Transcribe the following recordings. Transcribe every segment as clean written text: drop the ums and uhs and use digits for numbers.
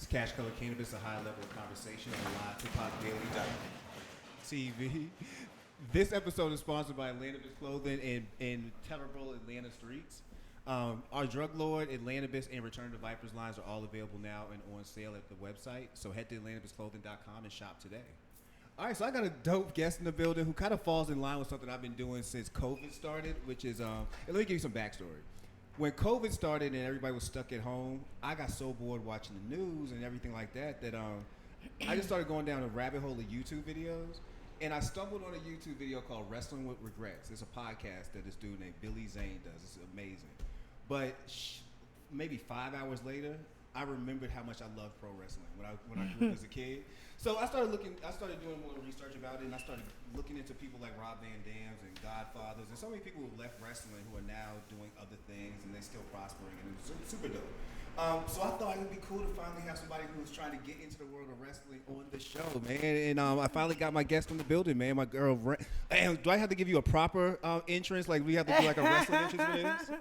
Cashcolorcannabis, a high-level conversation on Livehiphopdaily.tv. This episode is sponsored by Atlanta-Bis Clothing and Terrible Atlanta Streets. Our drug lord, Atlanta-Bis, and Return to Vipers lines are all available now and on sale at the website. So head to AtlantaBisClothing.com and shop today. All right, so I got a dope guest in the building who kind of falls in line with something I've been doing since COVID started, which is, and let me give you some backstory. When COVID started and everybody was stuck at home, I got so bored watching the news and everything like that I just started going down a rabbit hole of YouTube videos. And I stumbled on a YouTube video called Wrestling with Regrets. It's a podcast that this dude named Billy Zane does. It's amazing. But maybe 5 hours later, I remembered how much I loved pro wrestling when I grew up as a kid. So I started doing more research about it, and I started looking into people like Rob Van Dams and Godfathers, and so many people who left wrestling who are now doing other things, and they're still prospering, and it's super dope. So I thought it would be cool to finally have somebody who's trying to get into the world of wrestling on the show, man. And I finally got my guest in the building, man. My girl. Do I have to give you a proper entrance? Like we have to do like a wrestling entrance for this?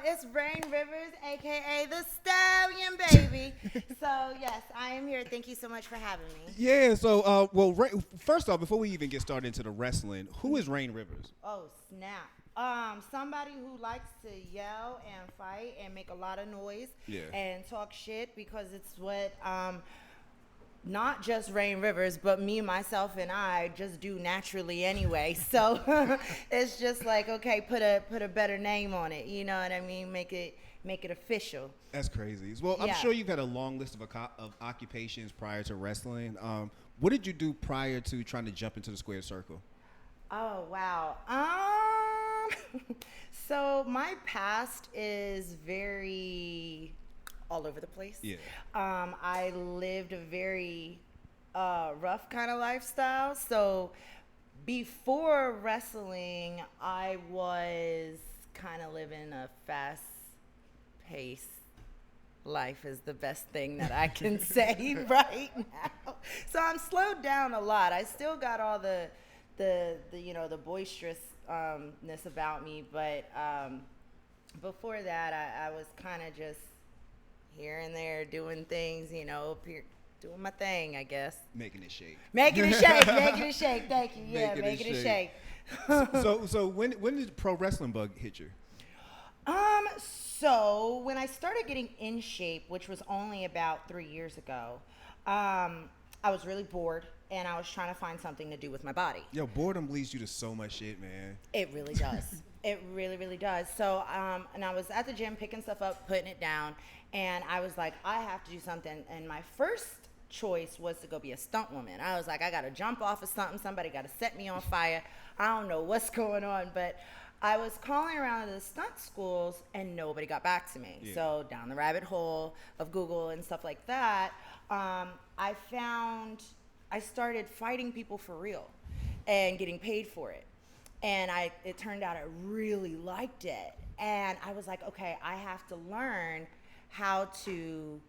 It's Rain Rivers, aka the Stallion, baby. So yes, I am here. Thank you so much for having me. Yeah. So first off, before we even get started into the wrestling, who is Rain Rivers? Oh snap. Somebody who likes to yell and fight and make a lot of noise and talk shit because it's what not just Rain Rivers, but me, myself, and I just do naturally anyway. So it's just like, okay, put a better name on it. You know what I mean? Make it official. That's crazy. Well, I'm sure you've had a long list of occupations prior to wrestling. What did you do prior to trying to jump into the square circle? Oh, wow. So my past is very all over the place. Yeah. I lived a very rough kind of lifestyle. So before wrestling, I was kind of living a fast-paced life is the best thing that I can say right now. So I'm slowed down a lot. I still got all the boisterousness about me, but before that, I was kind of just here and there doing things, doing my thing, I guess. Making it shake. Making it shake. Thank you. Yeah, making it shake. So when did pro wrestling bug hit you? So when I started getting in shape, which was only about 3 years ago, I was really bored. And I was trying to find something to do with my body. Yo, boredom leads you to so much shit, man. It really does. It really, really does. So, and I was at the gym picking stuff up, putting it down, and I was like, I have to do something. And my first choice was to go be a stunt woman. I was like, I got to jump off of something. Somebody got to set me on fire. I don't know what's going on, but I was calling around to the stunt schools, and nobody got back to me. Yeah. So down the rabbit hole of Google and stuff like that, I started fighting people for real and getting paid for it. And it turned out I really liked it. And I was like, okay, I have to learn how to,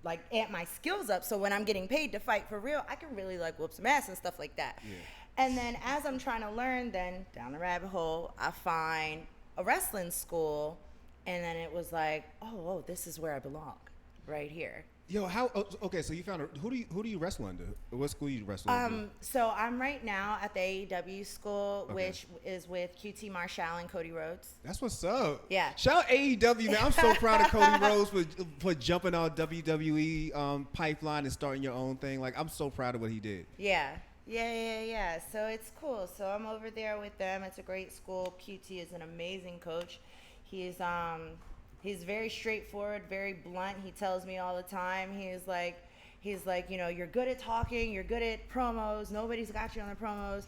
like amp my skills up so when I'm getting paid to fight for real, I can really like whoop some ass and stuff like that. Yeah. And then as I'm trying to learn, then down the rabbit hole, I find a wrestling school. And then it was like, oh, this is where I belong, right here. Yo, okay, so you found who do you wrestle under? What school you wrestle under? So I'm right now at the AEW school, which is with QT Marshall and Cody Rhodes. That's what's up. Yeah. Shout out AEW, man. I'm so proud of Cody Rhodes for jumping on WWE pipeline and starting your own thing. Like, I'm so proud of what he did. Yeah. So it's cool. So I'm over there with them. It's a great school. QT is an amazing coach. He's very straightforward, very blunt. He tells me all the time. He's like, you're good at talking, you're good at promos. Nobody's got you on the promos,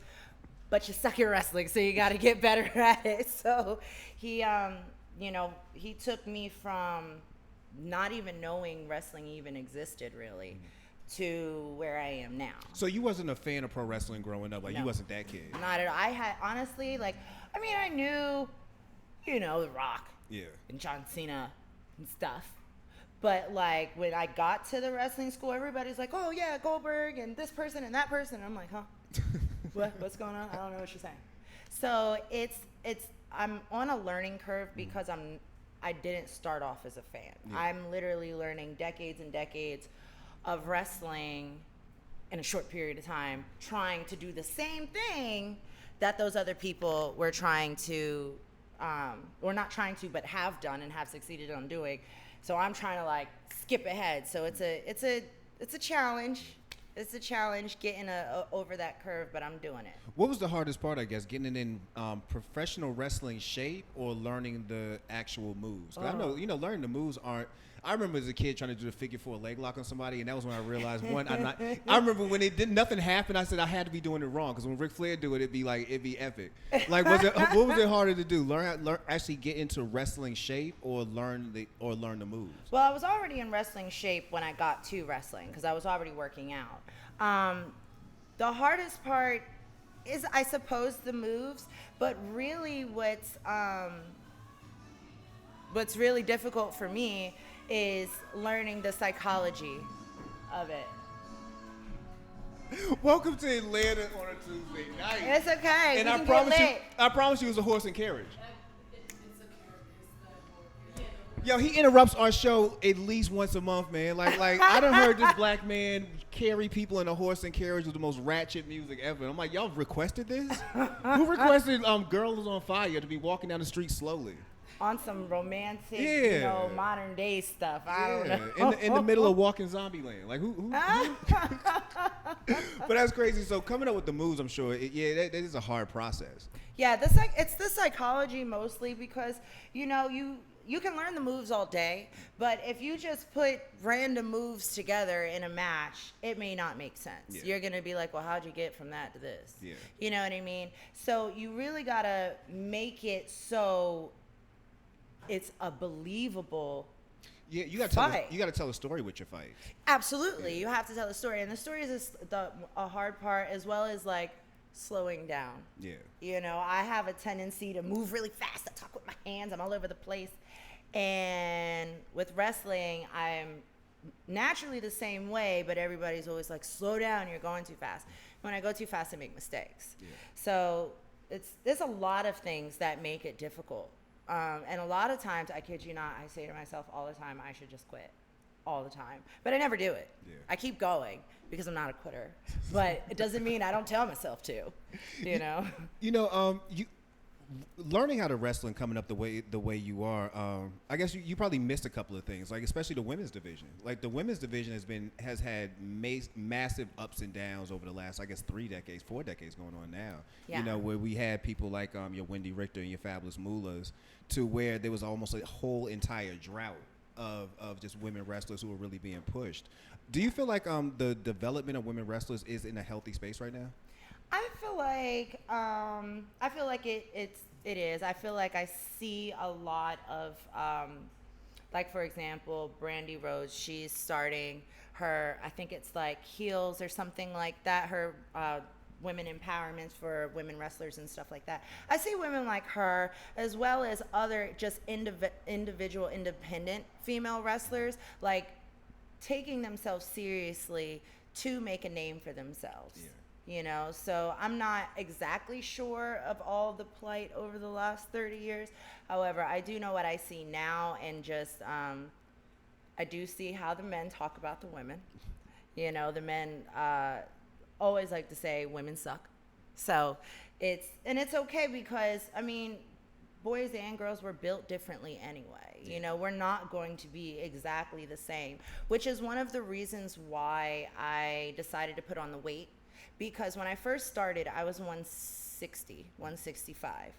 but you suck at wrestling, so you got to get better at it. So he took me from not even knowing wrestling even existed really to where I am now. So you wasn't a fan of pro wrestling growing up? Like, no. You wasn't that kid? Not at all. I had, honestly, I knew, The Rock. Yeah. And John Cena and stuff. But like when I got to the wrestling school, everybody's like, oh yeah, Goldberg and this person and that person. And I'm like, huh? What's going on? I don't know what you're saying. So I'm on a learning curve because I'm I didn't start off as a fan. Yeah. I'm literally learning decades and decades of wrestling in a short period of time, trying to do the same thing that those other people were trying to, or not trying to, but have done and have succeeded on doing. So I'm trying to like skip ahead. So it's a challenge. It's a challenge getting over that curve, but I'm doing it. What was the hardest part, I guess, getting it in professional wrestling shape or learning the actual moves? 'Cause I know, learning the moves aren't. I remember as a kid trying to do the figure 4 leg lock on somebody, and that was when I realized I remember when nothing happened. I said I had to be doing it wrong because when Ric Flair do it, it'd be epic. Like, what was it harder to do? Learn actually get into wrestling shape or learn the moves? Well, I was already in wrestling shape when I got to wrestling because I was already working out. The hardest part is, I suppose, the moves, but really what's really difficult for me is learning the psychology of it. Welcome to Atlanta on a Tuesday night. It's okay. And we I can promise get you, lit. I promise you, it was a horse and carriage. Yo, he interrupts our show at least once a month, man. Like I done heard this black man carry people in a horse and carriage with the most ratchet music ever. I'm like, y'all requested this? Who requested Girls on Fire to be walking down the street slowly? On some romantic, Yeah. modern day stuff. I don't know. In the middle of walking zombie land. Like who? But that's crazy. So coming up with the moves, I'm sure, that is a hard process. Yeah, it's the psychology mostly because, you can learn the moves all day, but if you just put random moves together in a match, it may not make sense. Yeah. You're going to be like, well, how'd you get from that to this? Yeah. You know what I mean? So you really got to make it so it's a believable Yeah, you got to tell a story with your fight. Absolutely. You have to tell a story. And the story is a hard part, as well as like slowing down. Yeah. I have a tendency to move really fast. I talk with my hands. I'm all over the place. And with wrestling, I'm naturally the same way, but everybody's always like, slow down, you're going too fast. When I go too fast, I make mistakes. Yeah. So there's a lot of things that make it difficult. And a lot of times, I kid you not, I say to myself all the time, I should just quit all the time. But I never do it. Yeah. I keep going because I'm not a quitter. But it doesn't mean I don't tell myself to, You learning how to wrestle and coming up the way you are, I guess you probably missed a couple of things, like especially the women's division. Like the women's division has had massive ups and downs over the last, I guess, 4 decades going on now. Yeah. Where we had people like your Wendy Richter and your Fabulous Moolahs, to where there was almost a whole entire drought of just women wrestlers who were really being pushed. Do you feel like the development of women wrestlers is in a healthy space right now? I feel like it is. I feel like I see a lot of like, for example, Brandy Rose. She's starting her, I think it's like Heels or something like that. Her women empowerment for women wrestlers and stuff like that. I see women like her, as well as other just individual independent female wrestlers, like taking themselves seriously to make a name for themselves. Yeah. So I'm not exactly sure of all the plight over the last 30 years. However, I do know what I see now, and just I do see how the men talk about the women. The men always like to say women suck. So it's okay, because boys and girls were built differently anyway. We're not going to be exactly the same, which is one of the reasons why I decided to put on the weight. Because when I first started, I was 160, 165.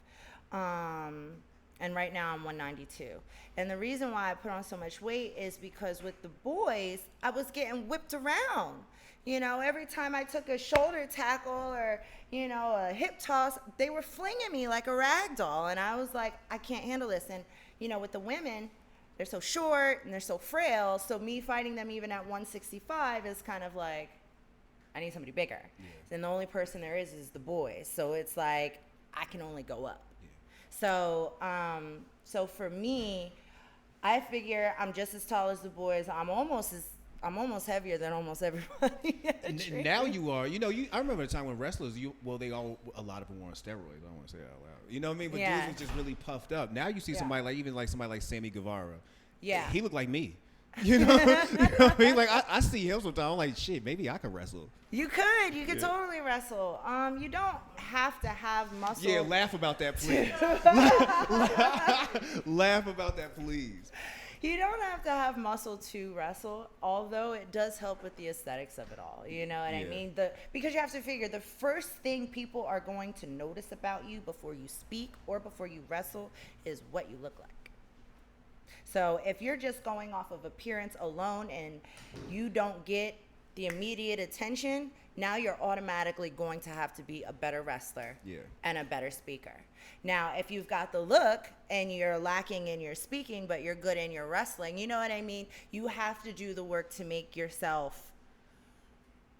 And right now I'm 192. And the reason why I put on so much weight is because with the boys, I was getting whipped around. Every time I took a shoulder tackle or, a hip toss, they were flinging me like a rag doll. And I was like, I can't handle this. And, with the women, they're so short and they're so frail. So me fighting them even at 165 is kind of like, I need somebody bigger. Yeah. And the only person there is the boys. So it's like, I can only go up. Yeah. So for me, I figure I'm just as tall as the boys. I'm almost as I'm almost heavier than almost everybody. Now you are. You know, I remember the time when wrestlers, a lot of them were on steroids. I don't want to say that out loud. You know what I mean? But dudes was just really puffed up. Now you see somebody like Sammy Guevara. Yeah. He looked like me. You know what I mean? Like I see him sometimes. I'm like, shit, maybe I could wrestle. You could totally wrestle. You don't have to have muscle. Yeah, laugh about that, please. Laugh about that, please. You don't have to have muscle to wrestle, although it does help with the aesthetics of it all. You know what I mean? Because you have to figure the first thing people are going to notice about you before you speak or before you wrestle is what you look like. So if you're just going off of appearance alone and you don't get the immediate attention, now you're automatically going to have to be a better wrestler and a better speaker. Now, if you've got the look and you're lacking in your speaking, but you're good in your wrestling, you know what I mean? You have to do the work to make yourself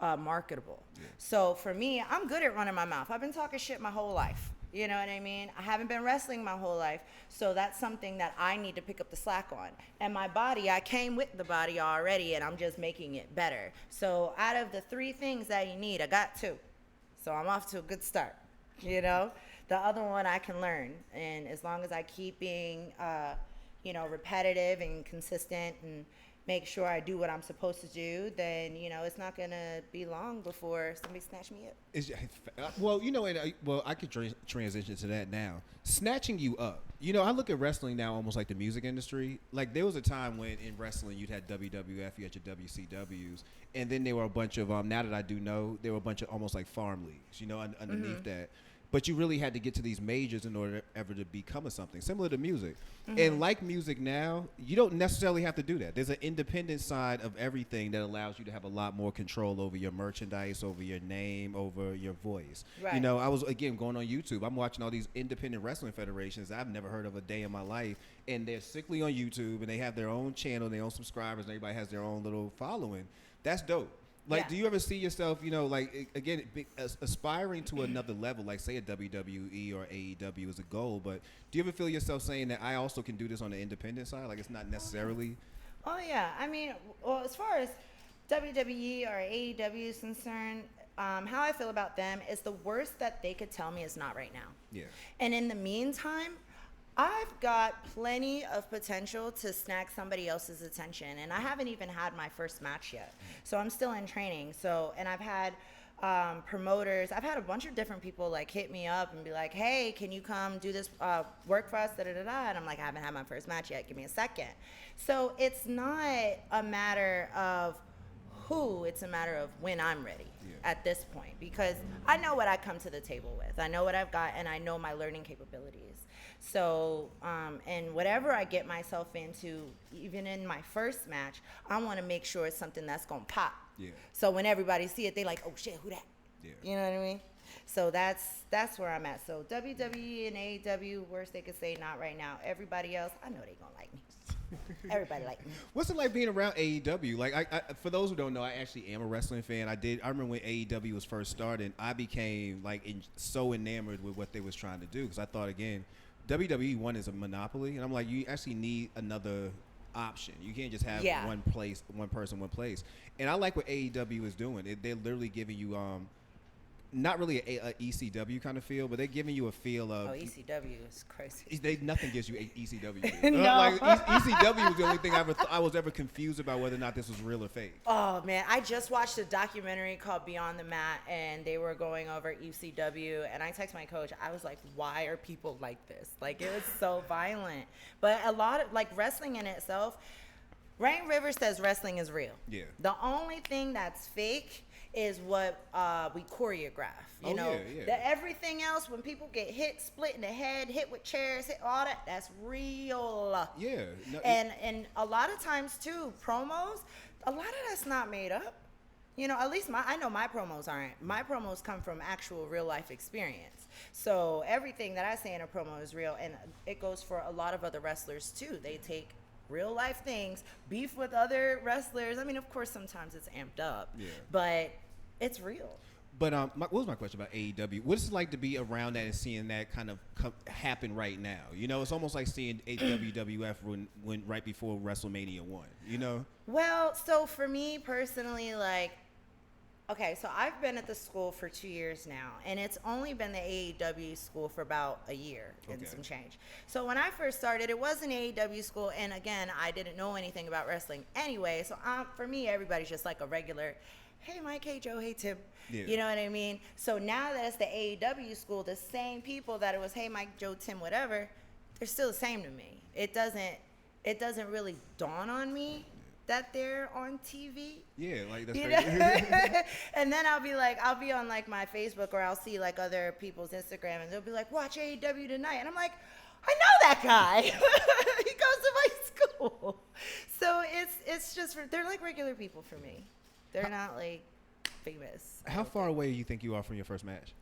marketable. Yeah. So for me, I'm good at running my mouth. I've been talking shit my whole life. You know what I mean? I haven't been wrestling my whole life, so that's something that I need to pick up the slack on. And my body, I came with the body already, and I'm just making it better. So out of the 3 things that you need, I got 2. So I'm off to a good start, you know? The other one I can learn, and as long as I keep being, repetitive and consistent and make sure I do what I'm supposed to do, then, it's not going to be long before somebody snatch me up. I could transition to that now. Snatching you up. I look at wrestling now almost like the music industry. Like, there was a time when in wrestling you'd had WWF, you had your WCWs, and then there were a bunch of, now that I do know, there were a bunch of almost like farm leagues, underneath that. But you really had to get to these majors in order ever to become something similar to music. Mm-hmm. And like music now, you don't necessarily have to do that. There's an independent side of everything that allows you to have a lot more control over your merchandise, over your name, over your voice. Right. I was, again, going on YouTube. I'm watching all these independent wrestling federations I've never heard of a day in my life. And they're strictly on YouTube, and they have their own channel, their own subscribers, and everybody has their own little following. That's dope. Like, do you ever see yourself, aspiring to another level, like say a WWE or AEW is a goal, but do you ever feel yourself saying that I also can do this on the independent side? Like, it's not necessarily... Oh, yeah. I mean, well, as far as WWE or AEW is concerned, how I feel about them is the worst that they could tell me is not right now. Yeah. And in the meantime, I've got plenty of potential to snag somebody else's attention, and I haven't even had my first match yet. So I'm still in training. And I've had promoters. I've had a bunch of different people like hit me up and be like, "Hey, can you come do this work for us?" And I'm like, "I haven't had my first match yet. Give me a second." So it's not a matter of who; it's a matter of when I'm ready. At this point, because I know what I come to the table with. I know what I've got, and I know my learning capabilities. So, and whatever I get myself into, even in my first match, I want to make sure it's something that's going to pop. Yeah. So when everybody see it, they like, "Oh shit, who that?" Yeah. You know what I mean? So that's where I'm at. So WWE and AEW, worst they could say, not right now. Everybody else, I know they going to like me. Everybody like me. What's it like being around AEW? Like, I for those who don't know, I actually am a wrestling fan. I remember when AEW was first started, I became so enamored with what they was trying to do, because I thought, again, WWE one is a monopoly, and I'm like, you actually need another option. You can't just have one person, one place. And I like what AEW is doing. They're literally giving you not really a ECW kind of feel, but they're giving you a feel of... Oh, ECW is crazy. Nothing gives you ECW. No. ECW was the only thing I was ever confused about whether or not this was real or fake. Oh, man. I just watched a documentary called Beyond the Mat, and they were going over ECW, and I texted my coach. I was like, why are people like this? Like, it was so violent. But a lot of, wrestling in itself, Rain Rivers says wrestling is real. Yeah. The only thing that's fake is what we choreograph. You know, everything else, when people get hit, split in the head, hit with chairs, hit all that, that's real. Yeah. No, and a lot of times too, promos, a lot of that's not made up. At least I know my promos aren't. My promos come from actual real life experience. So everything that I say in a promo is real, and it goes for a lot of other wrestlers too. They take real life things, beef with other wrestlers. I mean, of course, sometimes it's amped up, but it's real. But what was my question about AEW? What is it like to be around that and seeing that kind of happen right now? You know, it's almost like seeing WWF when right before WrestleMania 1. You know? Well, so for me personally, like, okay, so I've been at the school for 2 years now, and it's only been the AEW school for about a year and some change. So when I first started, it was an AEW school, and again, I didn't know anything about wrestling anyway. So for me, everybody's just like a regular, hey Mike, hey Joe, hey Tim. Yeah. You know what I mean? So now that it's the AEW school, the same people that it was, hey Mike, Joe, Tim, whatever, they're still the same to me. It doesn't really dawn on me that they're on TV. Yeah, like that's crazy. And then I'll be on like my Facebook, or I'll see like other people's Instagram, and they'll be like, watch AEW tonight. And I'm like, I know that guy. He goes to my school. So it's just, they're like regular people for me. They're not like famous. How far away do you think you are from your first match?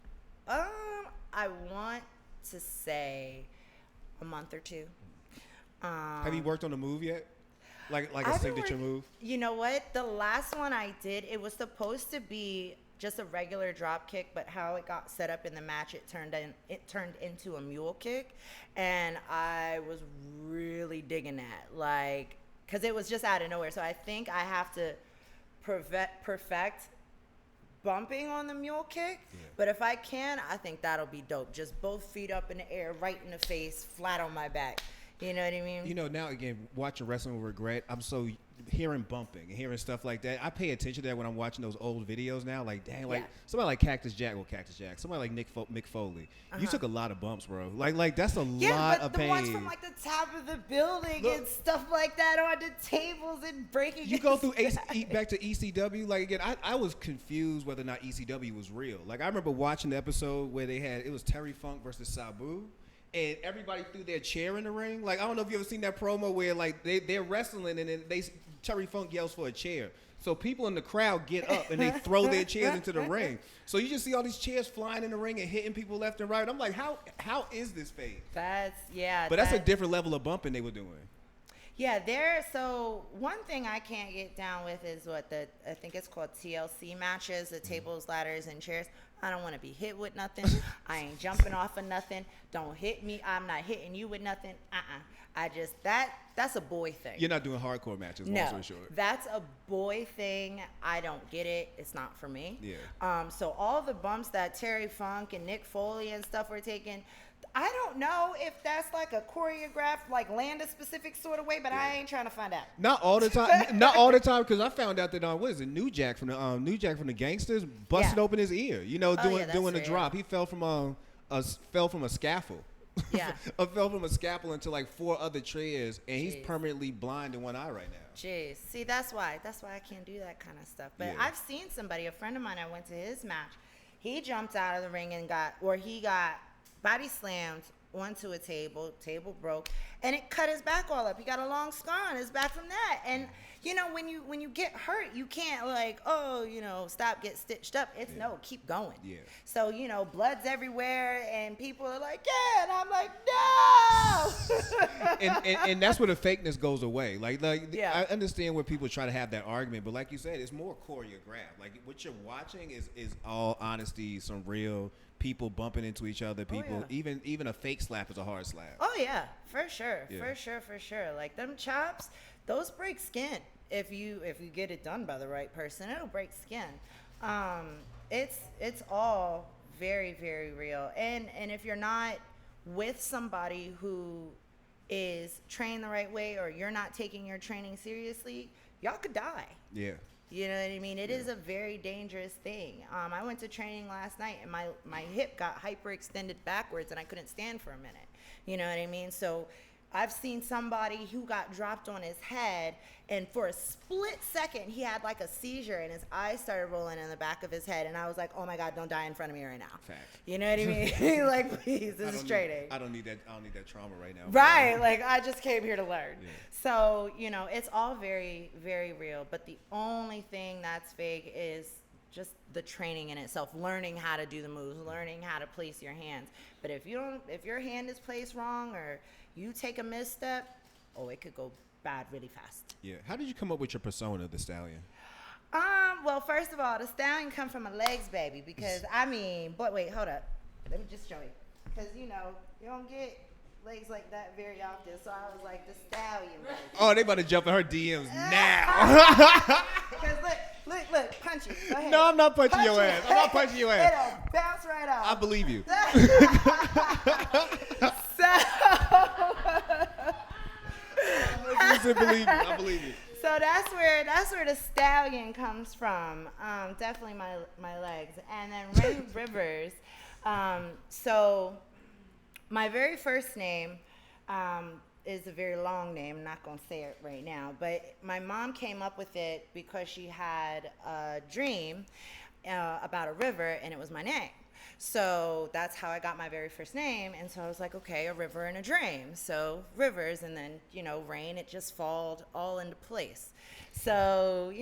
I want to say a month or two. Have you worked on a move yet? Like a signature move? You know what? The last one I did, it was supposed to be just a regular drop kick, but how it got set up in the match, it turned into a mule kick, and I was really digging that, like, because it was just out of nowhere. So I think I have to perfect bumping on the mule kick, but if I can, I think that'll be dope. Just both feet up in the air, right in the face, flat on my back. You know what I mean? You know, now again, watching Wrestling with Regret, I'm so hearing bumping and hearing stuff like that. I pay attention to that when I'm watching those old videos now. Like, dang, like somebody like Cactus Jack, somebody like Mick Foley. You took a lot of bumps, bro. Like that's a lot of pain. Yeah, but the ones from like the top of the building and stuff like that on the tables and breaking. You go through back to ECW. Like again, I was confused whether or not ECW was real. Like I remember watching the episode where it was Terry Funk versus Sabu. And everybody threw their chair in the ring. Like, I don't know if you ever seen that promo where, like, they're wrestling and then Terry Funk yells for a chair. So people in the crowd get up and they throw their chairs into the ring. So you just see all these chairs flying in the ring and hitting people left and right. I'm like, how is this fake? But that's a different level of bumping they were doing. Yeah, so one thing I can't get down with is I think it's called TLC matches, the tables, ladders, and chairs. I don't want to be hit with nothing. I ain't jumping off of nothing. Don't hit me. I'm not hitting you with nothing. That's a boy thing. You're not doing hardcore matches, long story short. That's a boy thing. I don't get it. It's not for me. Yeah. So all the bumps that Terry Funk and Nick Foley and stuff were taking, I don't know if that's like a choreographed, like Landa-specific sort of way, but I ain't trying to find out. Not all the time. Not all the time, because I found out that what is it? New Jack from the Gangsters busted open his ear. You know, doing a drop. He fell from a scaffold. Yeah. Fell from a scaffold into like 4 other chairs, and he's permanently blind in one eye right now. Jeez. See, that's why I can't do that kind of stuff. But I've seen somebody, a friend of mine, I went to his match. He jumped out of the ring and got body slammed onto a table broke, and it cut his back all up. He got a long scar on his back from that. And you know, when you get hurt, you can't stop, get stitched up. It's no, keep going. Yeah. So, you know, blood's everywhere, and people are like, yeah, and I'm like, no. and that's where the fakeness goes away. Like I understand where people try to have that argument, but like you said, it's more choreographed. Like what you're watching is all honesty, some real people bumping into each other. People, even a fake slap is a hard slap. Oh yeah, for sure. For sure. Like them chops, those break skin. If you get it done by the right person, it'll break skin. It's all very, very real. And if you're not with somebody who is trained the right way, or you're not taking your training seriously, y'all could die. Yeah. You know what I mean? It is a very dangerous thing. I went to training last night, and my hip got hyperextended backwards, and I couldn't stand for a minute. You know what I mean? So I've seen somebody who got dropped on his head, and for a split second, he had like a seizure, and his eyes started rolling in the back of his head, and I was like, oh my God, don't die in front of me right now. Fact. You know what I mean? Like, please, this is training. I don't need that trauma right now. Right. Like, I just came here to learn. Yeah. So, you know, it's all very, very real, but the only thing that's fake is just the training in itself, learning how to do the moves, learning how to place your hands. But if your hand is placed wrong, or you take a misstep, it could go bad really fast. Yeah. How did you come up with your persona, the Stallion? Well, first of all, the Stallion come from my legs, baby, because but wait, hold up. Let me just show you. Because, you don't get legs like that very often. So I was like, the Stallion, baby. Oh, they about to jump in her DMs now. Because look, punch it. Go ahead. No, I'm not punching your ass. I'm not punching your ass. It'll bounce right off. I believe you. I believe you. So that's where the Stallion comes from. Definitely my legs. And then Rain Rivers. So my very first name is a very long name. I'm not going to say it right now. But my mom came up with it because she had a dream about a river, and it was my name. So that's how I got my very first name. And so I was like, okay, a river and a dream. So Rivers, and then, Rain, it just falled all into place. So,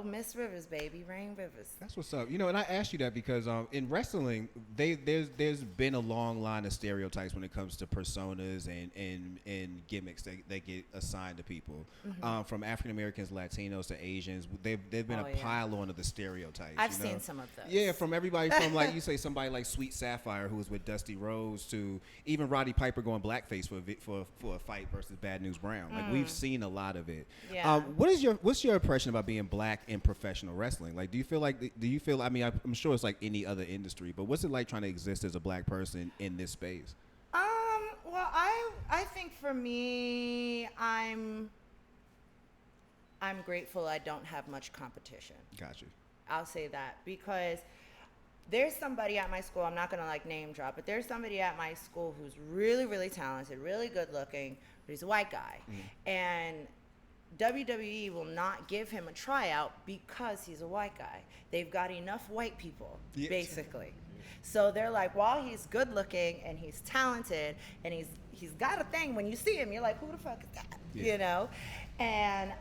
Miss Rivers, baby, Rain Rivers. That's what's up. And I asked you that because in wrestling, there's been a long line of stereotypes when it comes to personas and gimmicks that get assigned to people. Mm-hmm. From African Americans, Latinos to Asians, they've been a pile on of the stereotypes. I've seen some of those. Yeah, from everybody from like you say somebody like Sweet Sapphire who was with Dusty Rhodes to even Roddy Piper going blackface for a fight versus Bad News Brown. Like we've seen a lot of it. Yeah. What's your impression about being black in professional wrestling? Like, do you feel I mean, I'm sure it's like any other industry, but what's it like trying to exist as a black person in this space? Well, I think for me, I'm grateful I don't have much competition. Gotcha. I'll say that because there's somebody at my school, I'm not going to name drop, but there's somebody at my school who's really, really talented, really good looking, but he's a white guy. Mm-hmm. And WWE will not give him a tryout because he's a white guy. They've got enough white people, basically. So they're like, while he's good looking and he's talented and he's got a thing, when you see him, you're like, who the fuck is that? Yeah. And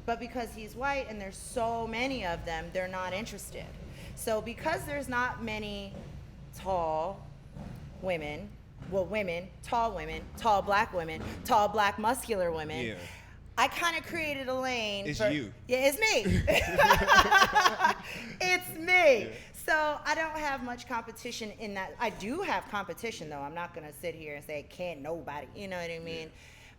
but because he's white and there's so many of them, they're not interested. So because there's not many tall women, tall black women, tall black muscular women. Yeah. I kind of created a lane. It's you. Yeah, it's me. It's me. Yeah. So I don't have much competition in that. I do have competition, though. I'm not going to sit here and say, can't nobody. You know what I mean? Yeah.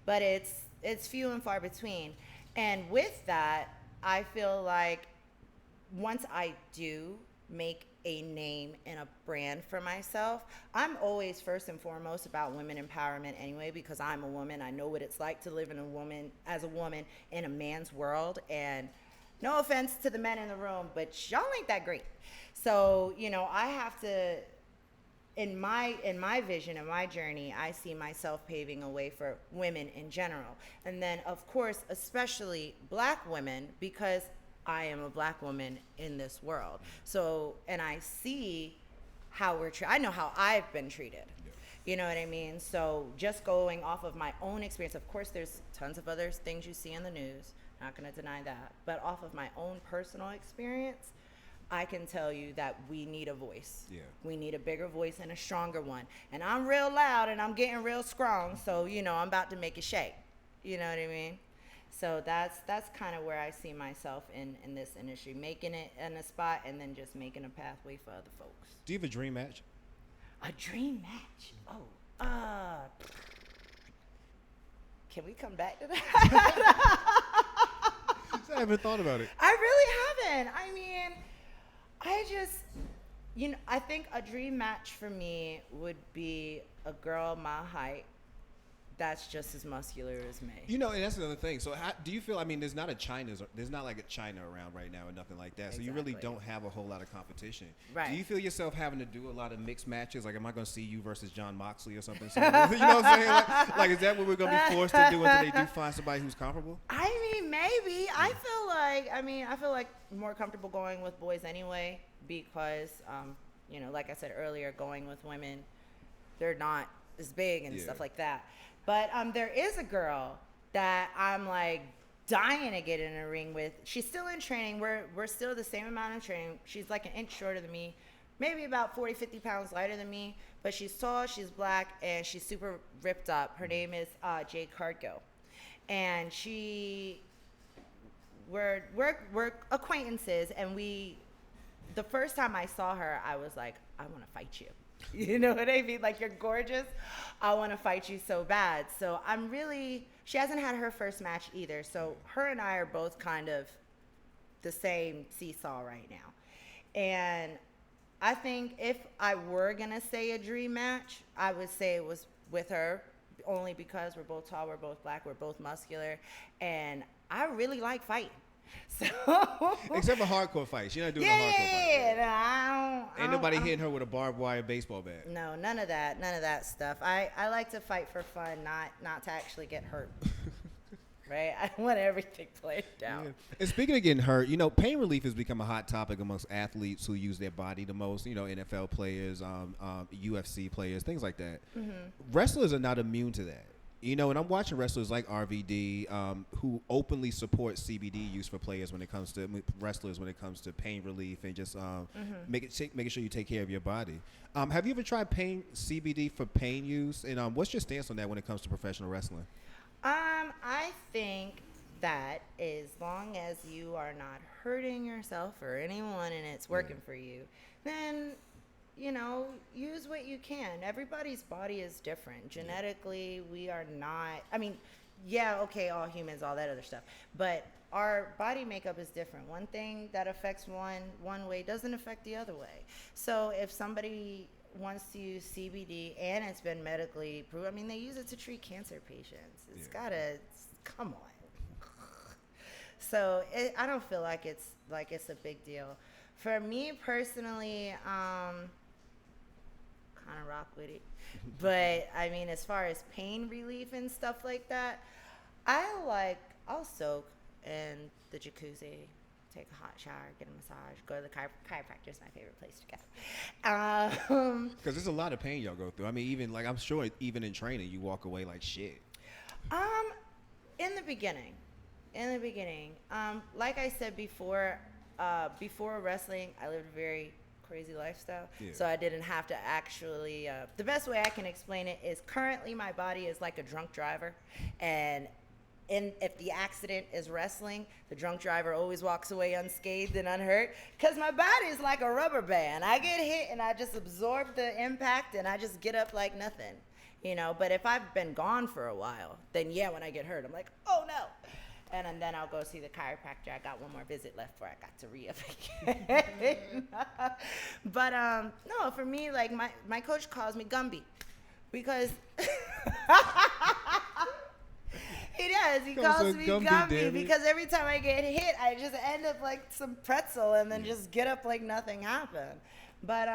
But it's few and far between. And with that, I feel like once I do make a name and a brand for myself, I'm always first and foremost about women empowerment anyway, because I'm a woman. I know what it's like to live as a woman in a man's world. And no offense to the men in the room, but y'all ain't that great. So, I have to, in my vision, in my journey, I see myself paving a way for women in general. And then, of course, especially black women, because I am a black woman in this world. So, and I see how I know how I've been treated. Yeah. You know what I mean? So just going off of my own experience, of course there's tons of other things you see in the news, not gonna deny that. But off of my own personal experience, I can tell you that we need a voice. Yeah. We need a bigger voice and a stronger one. And I'm real loud and I'm getting real strong, so I'm about to make it shake. You know what I mean? So that's kind of where I see myself in this industry, making it in a spot and then just making a pathway for other folks. Do you have a dream match? A dream match? Oh, can we come back to that? I haven't thought about it. I really haven't. I mean, I think a dream match for me would be a girl my height that's just as muscular as me. And that's another thing. So how do you feel, there's not like a China around right now or nothing like that. Exactly. So you really don't have a whole lot of competition. Right. Do you feel yourself having to do a lot of mixed matches? Like, am I going to see you versus John Moxley or something? You know what I'm saying? Like, is that what we're going to be forced to do until they do find somebody who's comparable? Maybe. Yeah. I feel like more comfortable going with boys anyway because, like I said earlier, going with women, they're not as big and stuff like that. But there is a girl that I'm like dying to get in a ring with. She's still in training. We're still the same amount of training. She's like an inch shorter than me, maybe about 40, 50 pounds lighter than me. But she's tall, she's black, and she's super ripped up. Her name is Jade Cardgo. And we're acquaintances, and the first time I saw her, I was like, I want to fight you. You know what I mean? Like, you're gorgeous. I want to fight you so bad. So she hasn't had her first match either. So her and I are both kind of the same seesaw right now. And I think if I were going to say a dream match, I would say it was with her, only because we're both tall, we're both black, we're both muscular, and I really like fighting. So except for hardcore fights, you're not doing a hardcore fight. Yeah, Ain't nobody hitting her with a barbed wire baseball bat. No, none of that stuff. I like to fight for fun, not to actually get hurt. Right? I want everything played out. Yeah. And speaking of getting hurt, pain relief has become a hot topic amongst athletes who use their body the most. NFL players, UFC players, things like that. Mm-hmm. Wrestlers are not immune to that. And I'm watching wrestlers like RVD who openly support CBD use for players when it comes to wrestlers, when it comes to pain relief and just making sure you take care of your body. Have you ever tried CBD for pain use? And what's your stance on that when it comes to professional wrestling? I think that as long as you are not hurting yourself or anyone and it's working for you, then use what you can. Everybody's body is different. Genetically, we are not, all humans, all that other stuff. But our body makeup is different. One thing that affects one way doesn't affect the other way. So if somebody wants to use CBD and it's been medically proven, they use it to treat cancer patients. Come on. So I don't feel like it's a big deal. For me personally, kind of rock with it. But as far as pain relief and stuff like that, I'll soak in the jacuzzi, take a hot shower, get a massage, go to the chiropractor is my favorite place to go. Because there's a lot of pain y'all go through. I'm sure even in training, you walk away like shit. In the beginning, like I said before wrestling, I lived a very crazy lifestyle. Yeah. So I didn't have to actually, the best way I can explain it is currently my body is like a drunk driver. And if the accident is wrestling, the drunk driver always walks away unscathed and unhurt because my body is like a rubber band. I get hit and I just absorb the impact and I just get up like nothing, But if I've been gone for a while, then when I get hurt, I'm like, oh no. And then I'll go see the chiropractor. I got one more visit left before I got to re-up again. But no, for me, like my coach calls me Gumby because he does. He calls me Gumby because every time I get hit, I just end up like some pretzel and then just get up like nothing happened. But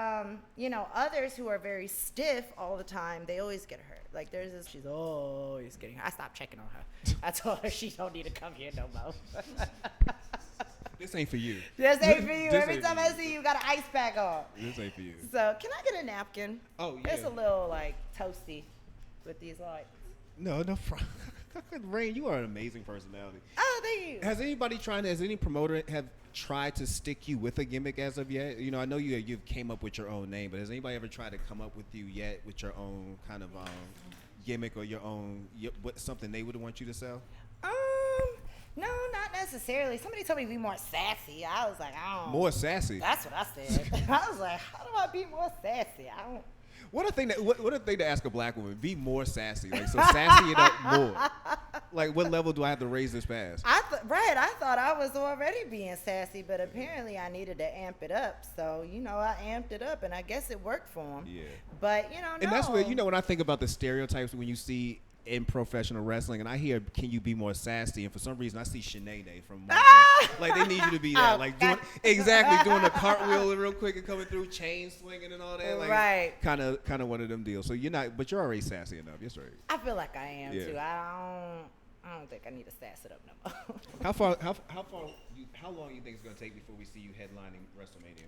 others who are very stiff all the time, they always get hurt. Like there's this, she's always getting hurt. I stopped checking on her. I told her she don't need to come here no more. This ain't for you. This ain't for you. Every time I see you, got an ice pack on. This ain't for you. So can I get a napkin? Oh yeah. It's a little like toasty with these lights. No. Rain, you are an amazing personality. Oh, thank you. Has any promoter have tried to stick you with a gimmick as of yet? I know you've came up with your own name, but has anybody ever tried to come up with you yet with your own kind of gimmick or your own something they would want you to sell? No, not necessarily. Somebody told me to be more sassy. I was like, More sassy? That's what I said. I was like, how do I be more sassy? What a thing to ask a black woman. Be more sassy. Like, so sassy it up more. Like, what level do I have to raise this past? I thought I was already being sassy, but apparently I needed to amp it up. So, I amped it up, and I guess it worked for him. Yeah. But, no. And that's where, when I think about the stereotypes when you see in professional wrestling, and I hear, can you be more sassy? And for some reason, I see Shanae from like they need you to be that, like doing a cartwheel real quick and coming through, chain swinging and all that, like right. Kind of one of them deals. So you're not, but you're already sassy enough. Yes, right. I feel like I am too. I don't think I need to sass it up no more. How long do you think it's gonna take before we see you headlining WrestleMania?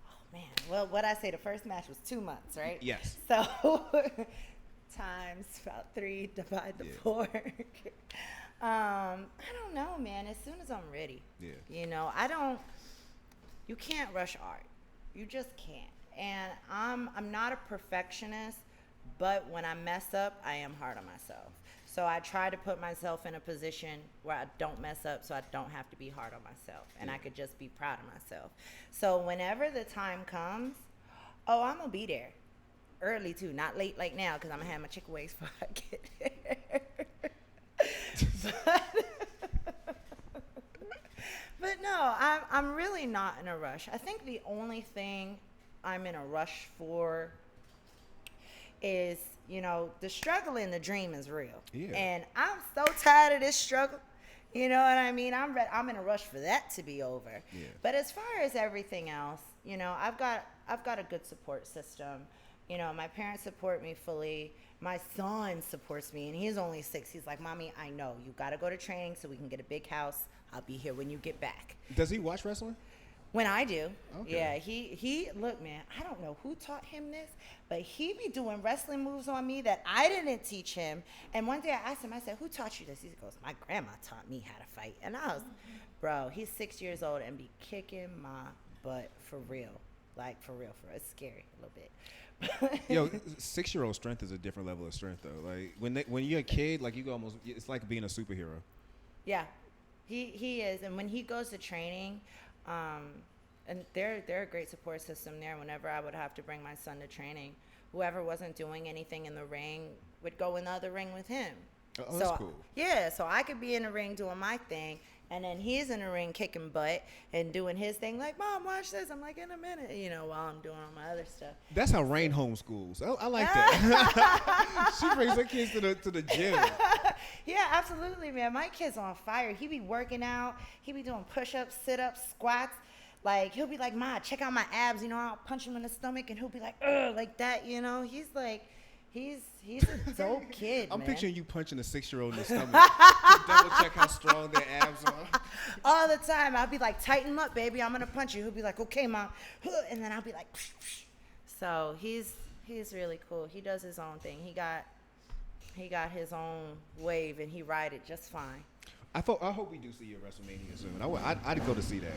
Oh man, well, what I say, the first match was 2 months, right? Yes. So. Times about 3, divide the 4. I don't know, man. As soon as I'm ready. Yeah. You can't rush art. You just can't. And I'm not a perfectionist, but when I mess up, I am hard on myself. So I try to put myself in a position where I don't mess up, so I don't have to be hard on myself, and I could just be proud of myself. So whenever the time comes, I'm gonna be there early too, not late like now, because I'm gonna have my chicken wings before I get there. But no, I'm really not in a rush. I think the only thing I'm in a rush for is, the struggle and the dream is real. Yeah. And I'm so tired of this struggle. You know what I mean? I'm in a rush for that to be over. Yeah. But as far as everything else, I've got a good support system. My parents support me fully. My son supports me, and he's only 6. He's like, Mommy, I know. You got to go to training so we can get a big house. I'll be here when you get back. Does he watch wrestling? When I do. Okay. Yeah, he look, man, I don't know who taught him this, but he be doing wrestling moves on me that I didn't teach him. And one day I asked him, I said, who taught you this? He goes, my grandma taught me how to fight. And I was, bro, he's 6 years old and be kicking my butt for real. Like, for real. It's scary a little bit. Yo, 6-year-old strength is a different level of strength, though. Like, when you're a kid, like, it's like being a superhero. Yeah, he is. And when he goes to training, and they're a great support system there. Whenever I would have to bring my son to training, whoever wasn't doing anything in the ring would go in the other ring with him. Oh, that's cool. Yeah, so I could be in the ring doing my thing, and then he's in the ring kicking butt and doing his thing. Like, Mom, watch this. I'm like, in a minute, while I'm doing all my other stuff. That's how Rain homeschools. I like that. She brings her kids to the gym. Yeah, absolutely, man. My kid's on fire. He be working out. He be doing push-ups, sit-ups, squats. Like, he'll be like, Ma, check out my abs. I'll punch him in the stomach, and he'll be like, ugh, like that, He's like, he's a dope kid, I'm man. picturing you punching a 6-year-old in the stomach to double check how strong their abs are. All the time. I'll be like, tighten him up, baby. I'm going to punch you. He'll be like, okay, Mom. And then I'll be like, psh, psh. So he's really cool. He does his own thing. He got his own wave, and he ride it just fine. I hope we do see you at WrestleMania soon. I'd go to see that.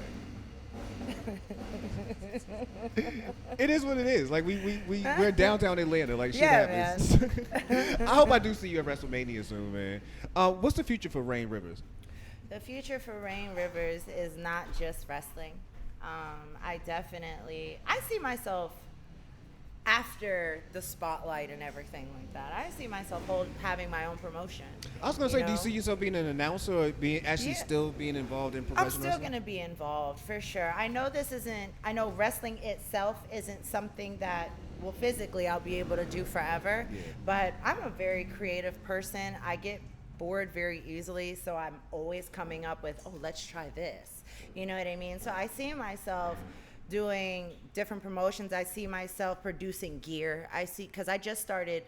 It is what it is. Like we're downtown Atlanta. Like shit happens. Man. I hope I do see you at WrestleMania soon, man. What's the future for Rain Rivers? The future for Rain Rivers is not just wrestling. I see myself after the spotlight and everything like that. I see myself having my own promotion. I was gonna say, do you see yourself being an announcer or still being involved in professional wrestling? I'm still gonna be involved for sure. I know wrestling itself isn't something that, well, physically I'll be able to do forever. Yeah. But I'm a very creative person. I get bored very easily, so I'm always coming up with, let's try this. You know what I mean? So I see myself doing different promotions. I see myself producing gear. Because I just started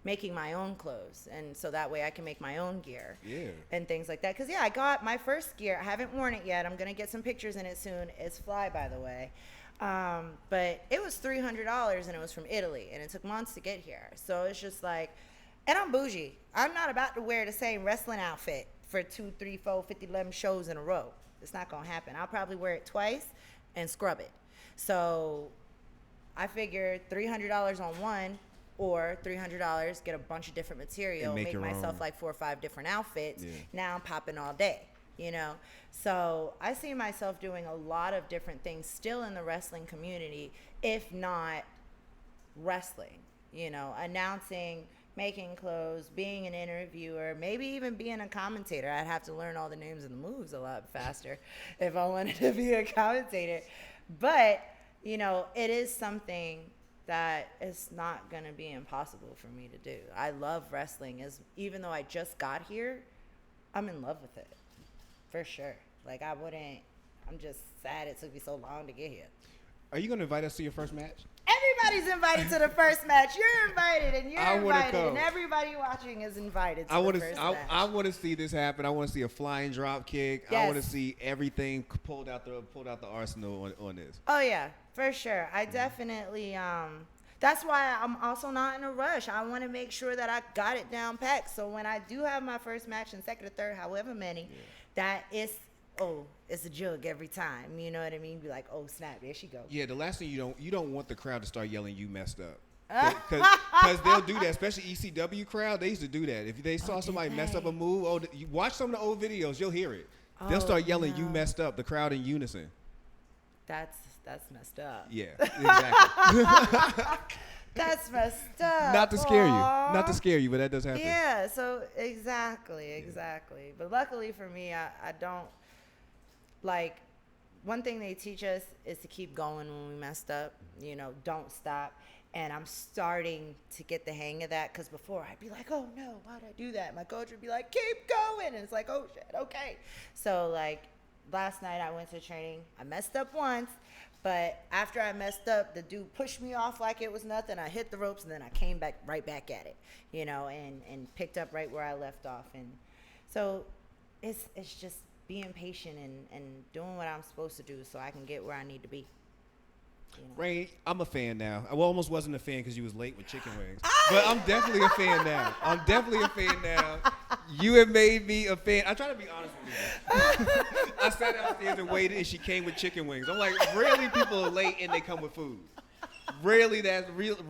making my own clothes, and so that way I can make my own gear. Yeah. And things like that. Because I got my first gear. I haven't worn it yet. I'm gonna get some pictures in it soon. It's fly, by the way. But it was $300, and it was from Italy, and it took months to get here. So it's just like, and I'm bougie. I'm not about to wear the same wrestling outfit for 2, 3, 4, 50, 11 shows in a row. It's not gonna happen. I'll probably wear it twice and scrub it. So I figured $300 on one, or $300, get a bunch of different material, make myself like 4 or 5 different outfits. Yeah. Now I'm popping all day, So I see myself doing a lot of different things still in the wrestling community, if not wrestling, announcing, making clothes, being an interviewer, maybe even being a commentator. I'd have to learn all the names and the moves a lot faster if I wanted to be a commentator. But, it is something that is not going to be impossible for me to do. I love wrestling. Even though I just got here, I'm in love with it, for sure. Like, I'm just sad it took me so long to get here. Are you going to invite us to your first match? Everybody's invited to the first match. You're invited, and you're invited, and everybody watching is invited to the first match. I want to see this happen. I want to see a flying drop kick. Yes. I want to see everything pulled out the arsenal on this. Oh yeah, for sure. I definitely. That's why I'm also not in a rush. I want to make sure that I got it down packed. So when I do have my first match and second or third, however many, that is. It's a jug every time. You know what I mean? Be like, oh snap, there she go. Yeah, the last thing you don't want the crowd to start yelling, "You messed up." Because they'll do that, especially ECW crowd. They used to do that. If they saw somebody mess up a move, you watch some of the old videos, you'll hear it. They'll start yelling, "You messed up!" The crowd in unison. That's messed up. Yeah, exactly. That's messed up. Not to scare you, but that does happen. Yeah. So exactly. But luckily for me, I don't like. One thing they teach us is to keep going when we messed up. Don't stop. And I'm starting to get the hang of that, because before I'd be like, oh no, why'd I do that? My coach would be like, keep going. And it's like, oh shit, okay. So like last night I went to training. I messed up once, but after I messed up, the dude pushed me off like it was nothing. I hit the ropes and then I came back right back at it, and picked up right where I left off. And so it's just being patient and doing what I'm supposed to do so I can get where I need to be. Rain, I'm a fan now. I almost wasn't a fan because you was late with chicken wings. But I'm definitely a fan now. You have made me a fan. I try to be honest with you. I sat downstairs and waited, and she came with chicken wings. I'm like, rarely people are late and they come with food. Really, that's the reason.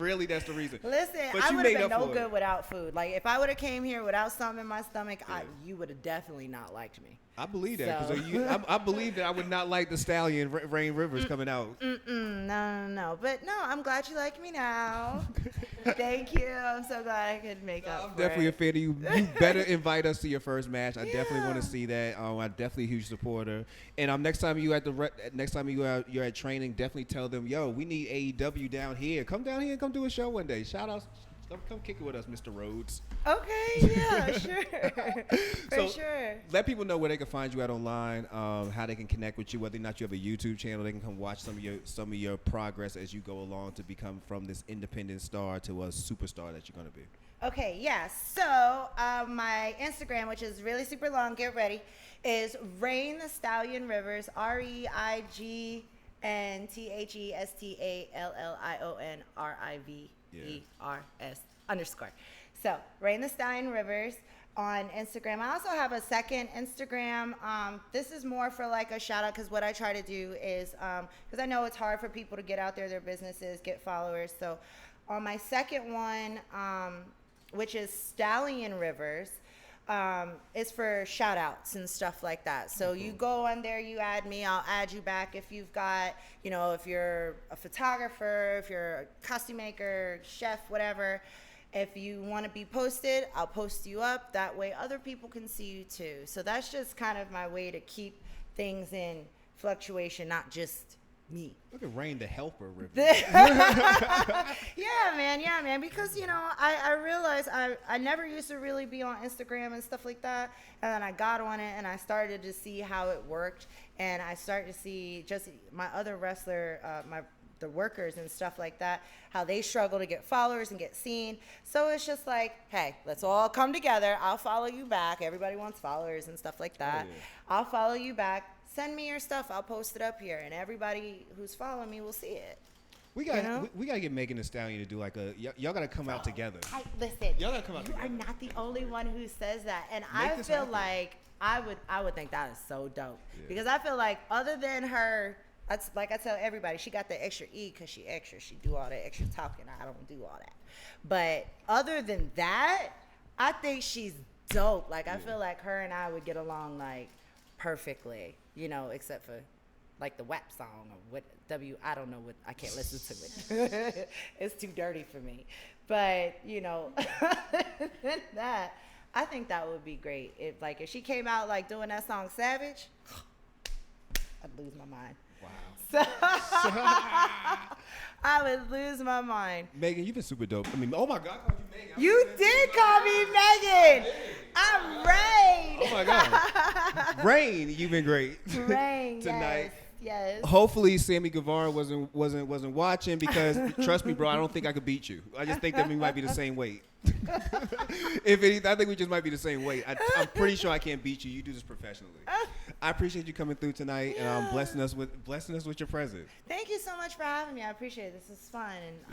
Listen, but I would have been no good without food. Like, if I would have came here without something in my stomach, you would have definitely not liked me. I believe that, because I believe that I would not like the Stallion Rain Rivers coming out. No. But no, I'm glad you like me now. Thank you. I'm so glad I could make up I'm for definitely it. a fan of you. You better invite us to your first match. I definitely want to see that. I'm definitely a huge supporter. And next time you're at training, definitely tell them, yo, we need AEW down here. Come down here and come do a show one day. Shout out. Come kick it with us, Mr. Rhodes. Okay, yeah, sure. For sure. Let people know where they can find you at online, how they can connect with you, whether or not you have a YouTube channel. They can come watch some of your progress as you go along to become from this independent star to a superstar that you're going to be. Okay, yeah. So my Instagram, which is really super long, get ready, is Rain the Stallion Rivers, REIGNTHESTALLIONRIVERS. _ So Rain the Stallion Rivers on Instagram. I also have a second Instagram. This is more for like a shout out, because what I try to do is, because I know it's hard for people to get out there, their businesses, get followers. So on my second one, which is Stallion Rivers, is for shout outs and stuff like that. So you go on there, you add me, I'll add you back if you've got, if you're a photographer, if you're a costume maker, chef, whatever. If you want to be posted, I'll post you up. That way other people can see you too. So that's just kind of my way to keep things in fluctuation, not just me. Look at Rain the Helper, Rivers. Yeah, man. Because, I realized I never used to really be on Instagram and stuff like that. And then I got on it and I started to see how it worked. And I started to see just my other wrestler, the workers and stuff like that, how they struggle to get followers and get seen. So it's just like, hey, let's all come together. I'll follow you back. Everybody wants followers and stuff like that. Oh, yeah. I'll follow you back. Send me your stuff. I'll post it up here, and everybody who's following me will see it. We gotta get Megan Thee Stallion to do like y'all gotta come out together. Listen, y'all gotta come out together. You are not the only one who says that, and I feel like I would think that is so dope, because I feel like other than her. That's like I tell everybody, she got the extra E because she extra. She do all that extra talking. I don't do all that. But other than that, I think she's dope. Like, I feel like her and I would get along, like, perfectly, except for, like, the WAP song or what I don't know what, I can't listen to it. It's too dirty for me. But, other than that, I think that would be great. If she came out, like, doing that song Savage, I'd lose my mind. Wow. So I would lose my mind. Megan, you've been super dope. I mean, oh my God, I called you Megan. You did call me Megan. I'm Rain. Oh my God. Rain, you've been great. Rain, tonight. Yes. Hopefully Sammy Guevara wasn't watching, because trust me, bro, I don't think I could beat you. I just think that we might be the same weight. If anything, I think we just might be the same weight. I'm pretty sure I can't beat you. You do this professionally. I appreciate you coming through tonight and blessing us with your presence. Thank you so much for having me. I appreciate it. This is fun,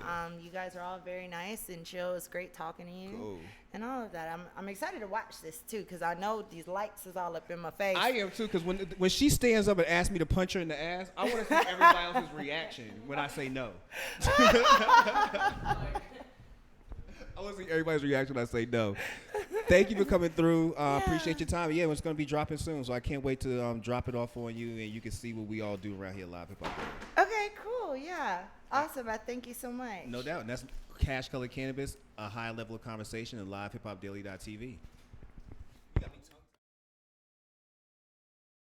and you guys are all very nice and chill. It's great talking to you. Cool. And all of that. I'm excited to watch this too, because I know these lights is all up in my face. I am too, because when she stands up and asks me to punch her in the ass, I want to see everybody else's reaction when I say no. always see everybody's reaction when I say no. Thank you for coming through. Appreciate your time. Yeah, it's going to be dropping soon, so I can't wait to drop it off on you, and you can see what we all do around here live. Okay, cool. Yeah. Awesome. I thank you so much. No doubt. And that's Cash Color Cannabis, a high level of conversation, and livehiphopdaily.tv.